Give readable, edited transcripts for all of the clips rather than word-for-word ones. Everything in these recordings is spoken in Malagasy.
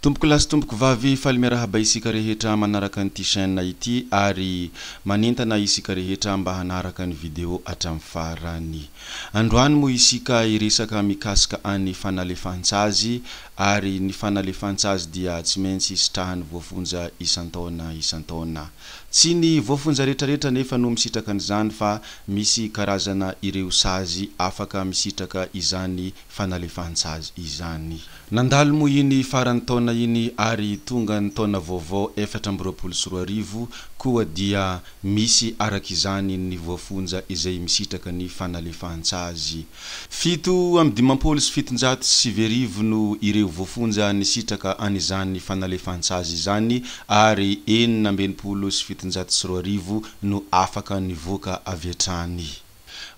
Tompoko lasy tompoko vavy faly miarahaba isika rehetra manaraka an'ity chaîne ity ary manentana isika rehetra mba hanaraka ny vidéo hatramin'ny farany. Androany mo isika iresaka mikasika any fanalefahan-tsazy ary ny fanalefahan-tsazy dia tsy maintsy sitrahany voafonja isantaona. Tsy ny voafonja rehetrarehetra nefa no misitraka an'izany fa misy karazana ireo sazy afaka misitraka izany fanalefahan-tsazy izany. Nandalo mo iny farany taona iny ary tonga ny taona vaovao 2024 koa dia misy arak'izany ny voafonja izay misitraka ny fanalefahan-tsazy. 7,770 no ireo voafonja nisitraka an'izany fanalefahan-tsazy izany ary 9,720 no afaka nivoaka avy hatrany.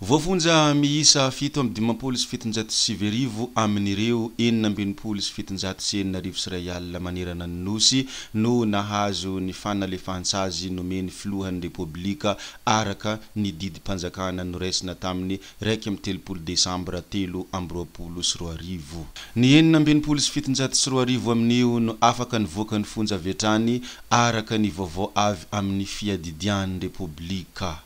Voafonja miisa 7,770 amin'ireo 9,790 manerana ny nosy no nahazo ny fanalefahan-tsazy nomeny filohan'ny repoblika araka ny didimpanjakana noraisina tamin'ny 1 Desambra 2023. Ny 9,720 amin'io no afaka nivoaka ny fonja avy hatrany araka ny vaovao avy amin'ny fiadidian'ny repoblika.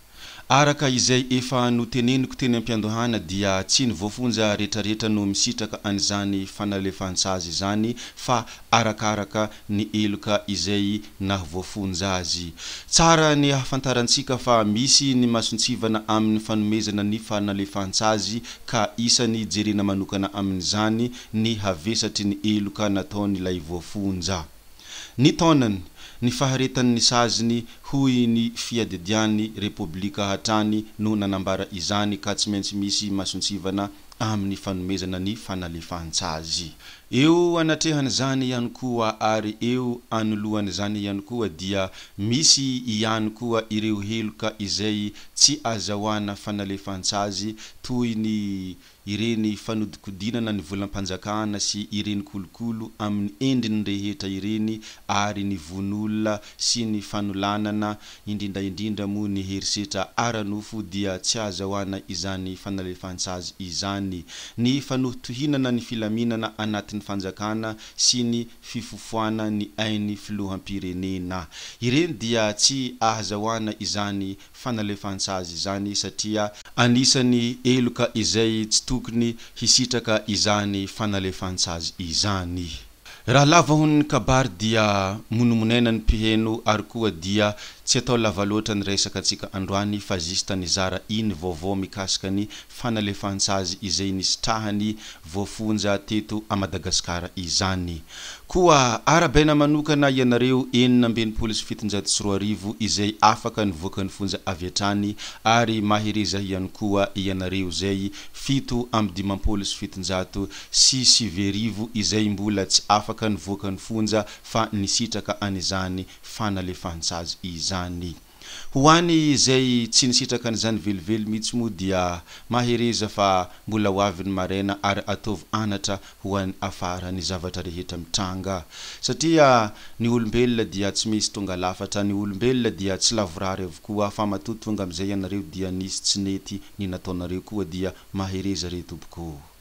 Araka izay efa noteneniko teny am-piandohana dia tsy ny voafonja rehetrarehetra no misitraka an'izany fanalefahan-tsazy izany fa arakaraka ny eloka izay nahavoafonja azy. Tsara ny hafantarantsika fa misy ny masontsivana amin'ny fanomezana ny fanalefahan-tsazy ka isany jerena manokana amin'izany ny havesatry ny eloka nataony ilay voafonja. Ny taonany ny faharetan'ny saziny hoy ny fiadidian'ny repoblika hatrany no nanambara izany ka tsy maintsy misy masontsivana amin'ny fanomezana ny fanalefahan-tsazy. Eo anatrehana zany ihany koa ary eo anoloana zany ihany koa dia misy ihany koa ireo heloka izay tsy azahoana fanalefahan-tsazy toy ny ireny fanodikodinana ny volam-panjakana sy ireny kolokolo amin'ny endriny rehetra ireny ary ny vonolona sy ny fanolanana indrindra mo ny herisetra aranofo dia tsy azahoana izany fanalefahan-tsazy izany. Ny fanotohinana ny filaminana anatin'ny fanjakana sy ny fifofoana ny ainy filoham-pirenena. Ireny dia tsy azahoana izany fanalefahan-tsazy izany satria anisany eloka izay tsy tokony hisitraka izany fanalefahan-tsazy izany. Raha lava hony kabary dia monomonena ny mpiheno ary koa dia tsy atao lava loatra ny resaka antsika androany fa zista ny zara iny vaovao mikasika ny fanalefahan-tsazy izay nisitrahany voafonja teto a Madagasikara izany. Koa arabaina manokana ianareo 9,720 izay afaka nivoaka ny fonja avy hatrany ary mahereza ihany koa ianareo zay 7,770 izay mbola tsy afaka nivoaka ny fonja fa nisitraka an'izany fanalefahan-tsazy izany. Hoany izay tsy nisitraka an'izany velively mihitsy mo dia mahereza fa mbola hoavy ny maraina ary ataovy anatra hoany afara ny zavatra rehetra mitranga satria ny olombelona dia tsy misy tonga lafatra, ny olombelona dia tsy lavorary avokoa fa matoa tonga am'izay ianareo dia nisy tsy nety ny nataonareo koa dia mahereza re tompoko.